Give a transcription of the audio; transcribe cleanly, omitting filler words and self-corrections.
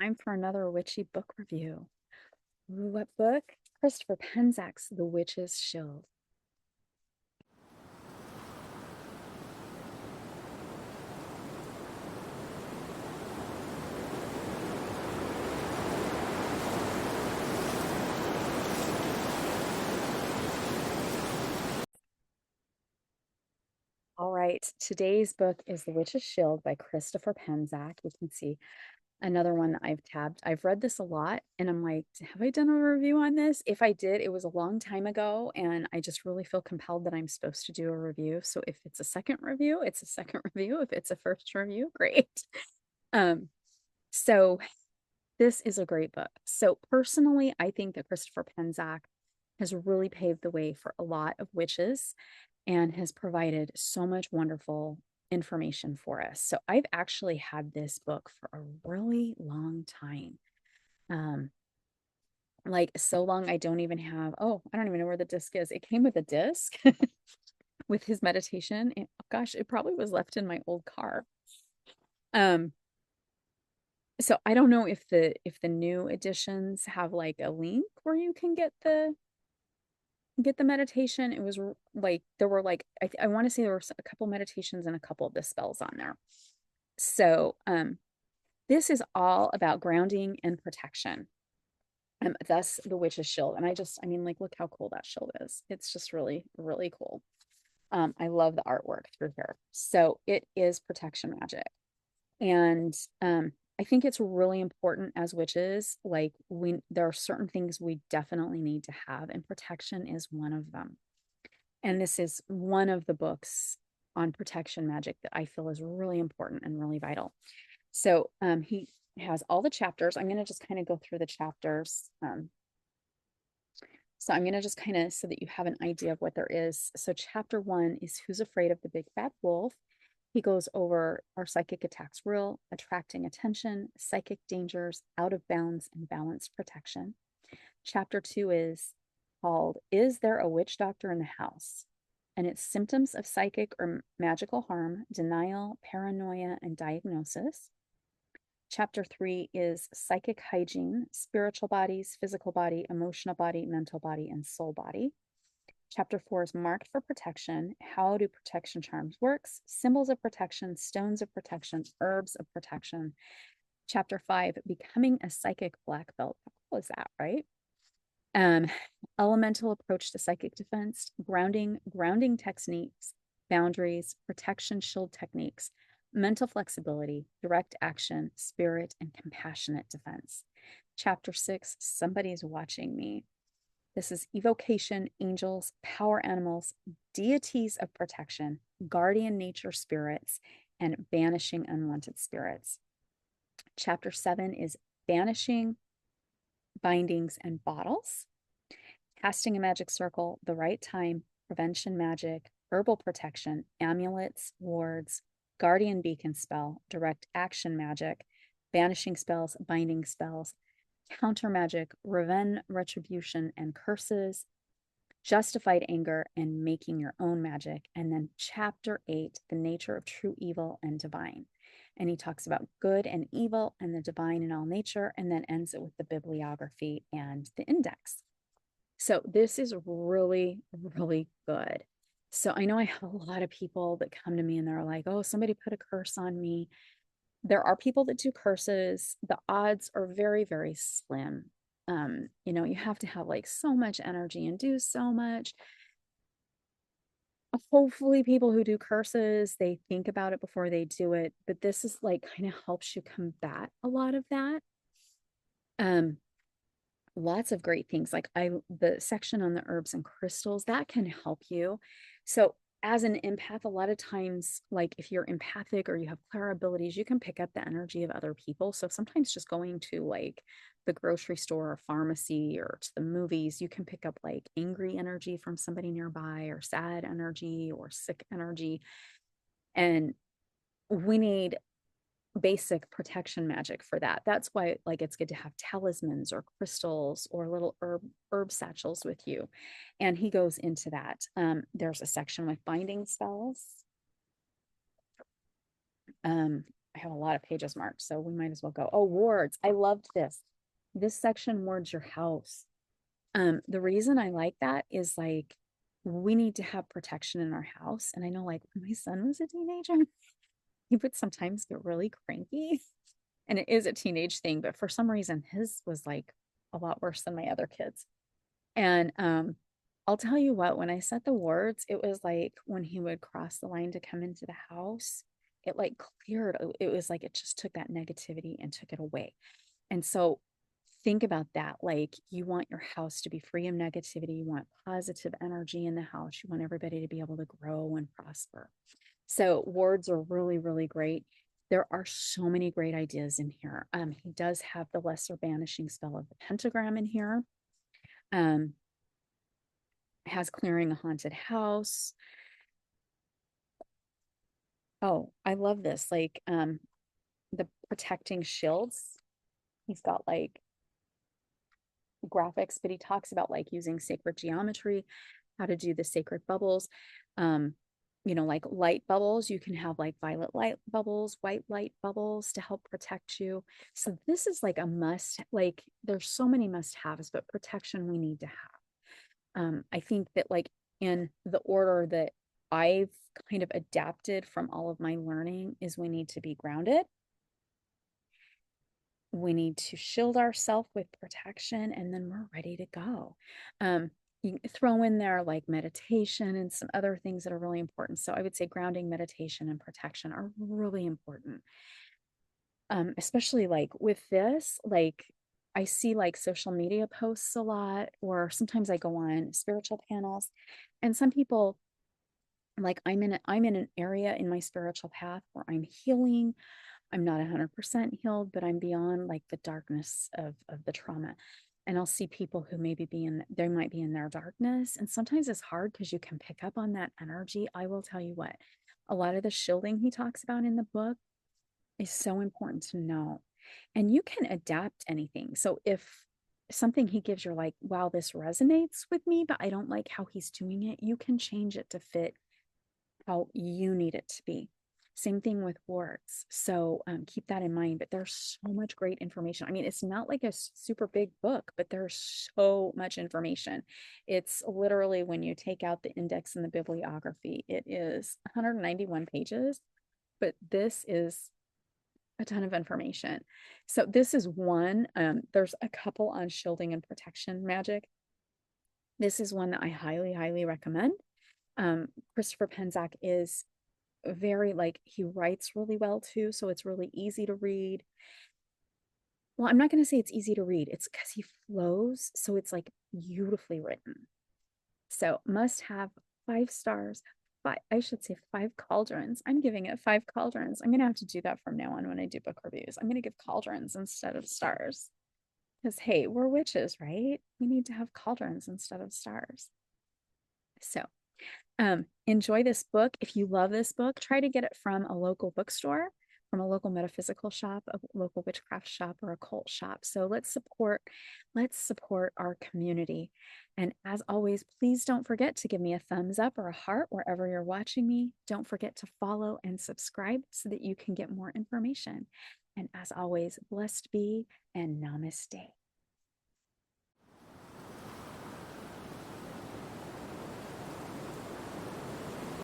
Time for another witchy book review. Ooh, what book? Christopher Penczak's The Witch's Shield. All right, today's book is The Witch's Shield by Christopher Penczak. You can see another one that I've tabbed. I've read this a lot and I'm like, have I done a review on this? If I did, it was a long time ago and I just really feel compelled that I'm supposed to do a review. So if it's a second review, it's a second review. If it's a first review, great. Um, so this is a great book. So personally, I think that Christopher Penczak has really paved the way for a lot of witches and has provided so much wonderful information for us. So I've actually had this book for a really long time. Um, like so long I don't even have, I don't even know where the disc is. It came with a disc with his meditation. And, oh gosh, it probably was left in my old car. Um, so I don't know if the new editions have like a link where you can get the meditation. It was like there were like I want to say there were a couple meditations and a couple of the spells on there. So this is all about grounding and protection. Thus the witch's shield. And I mean, like, look how cool that shield is. It's just really, really cool. I love the artwork through here. So it is protection magic. And I think it's really important as witches, like there are certain things we definitely need to have, and protection is one of them. And this is one of the books on protection magic that I feel is really important and really vital. So he has all the chapters. I'm going to just kind of go through the chapters. So I'm going to just kind of so that you have an idea of what there is. So chapter 1 is Who's Afraid of the Big Bad Wolf? He goes over Are Psychic Attacks Real? Attracting Attention, Psychic Dangers, Out of Bounds, and Balanced Protection. Chapter 2 is called Is There a Witch Doctor in the House? And it's symptoms of psychic or magical harm, denial, paranoia, and diagnosis. Chapter 3 is psychic hygiene, spiritual bodies, physical body, emotional body, mental body, and soul body. Chapter 4 is marked for protection. How do protection charms works? Symbols of protection, stones of protection, herbs of protection. Chapter 5, becoming a psychic black belt. How cool is that, right? Elemental approach to psychic defense, grounding techniques, boundaries, protection shield techniques, mental flexibility, direct action, spirit, and compassionate defense. Chapter 6, somebody's watching me. This is evocation, angels, power animals, deities of protection, guardian nature spirits, and banishing unwanted spirits. Chapter 7 is banishing, bindings, and bottles, casting a magic circle, the right time, prevention magic, herbal protection, amulets, wards, guardian beacon spell, direct action magic, banishing spells, binding spells, counter magic, revenge, retribution, and curses, justified anger, and making your own magic. And then chapter 8, the nature of true evil and divine. And he talks about good and evil and the divine in all nature, and then ends it with the bibliography and the index. So this is really, really good. So I know I have a lot of people that come to me and they're like, oh, somebody put a curse on me. There are people that do curses. The odds are very, very slim. You have to have like so much energy and do so much. Hopefully, people who do curses, they think about it before they do it. But this is like kind of helps you combat a lot of that. Um, Lots of great things like the section on the herbs and crystals that can help you. So as an empath, a lot of times, like if you're empathic or you have clear abilities, you can pick up the energy of other people. So sometimes just going to like the grocery store or pharmacy or to the movies, you can pick up like angry energy from somebody nearby or sad energy or sick energy. And we need basic protection magic for that. That's why like it's good to have talismans or crystals or little herb satchels with you. And he goes into that. There's a section with binding spells. I have a lot of pages marked, so we might as well go. Oh, wards. I loved this. This section wards your house. The reason I like that is like we need to have protection in our house. And I know like when my son was a teenager, he would sometimes get really cranky. And it is a teenage thing, but for some reason his was like a lot worse than my other kids. And I'll tell you what, when I said the words, it was like when he would cross the line to come into the house, it like cleared. It was like it just took that negativity and took it away. And so think about that. Like you want your house to be free of negativity. You want positive energy in the house. You want everybody to be able to grow and prosper. So words are really, really great. There are so many great ideas in here. He does have the lesser banishing spell of the pentagram in here. Has clearing a haunted house. Oh, I love this. Like the protecting shields. He's got like graphics, but he talks about like using sacred geometry, how to do the sacred bubbles. Like light bubbles, you can have like violet light bubbles, white light bubbles to help protect you. So this is like a must, like there's so many must-haves, but protection we need to have. I think that like in the order that I've kind of adapted from all of my learning is we need to be grounded. We need to shield ourselves with protection, and then we're ready to go. You throw in there like meditation and some other things that are really important. So I would say grounding, meditation, and protection are really important. Especially like with this, like I see like social media posts a lot, or sometimes I go on spiritual panels, and some people like I'm in an area in my spiritual path where I'm healing. I'm not 100% healed, but I'm beyond like the darkness of the trauma. And I'll see people who maybe they might be in their darkness. And sometimes it's hard because you can pick up on that energy. I will tell you what, a lot of the shielding he talks about in the book is so important to know. And you can adapt anything. So if something he gives you're like, wow, this resonates with me, but I don't like how he's doing it, you can change it to fit how you need it to be. Same thing with words. So keep that in mind. But there's so much great information. I mean, it's not like a super big book, but there's so much information. It's literally when you take out the index and the bibliography, it is 191 pages, but this is a ton of information. So this is one. There's a couple on shielding and protection magic. This is one that I highly, highly recommend. Christopher Penczak is very like he writes really well too, so it's really easy to read. Well, I'm not going to say it's easy to read. It's because he flows, so it's like beautifully written. So must have 5 stars. I should say 5 cauldrons. I'm giving it 5 cauldrons. I'm going to have to do that from now on when I do book reviews. I'm going to give cauldrons instead of stars. Because hey, we're witches, right? We need to have cauldrons instead of stars. So enjoy this book. If you love this book, try to get it from a local bookstore, from a local metaphysical shop, a local witchcraft shop, or a cult shop. So let's support our community. And as always, please don't forget to give me a thumbs up or a heart wherever you're watching me. Don't forget to follow and subscribe so that you can get more information. And as always, blessed be and namaste.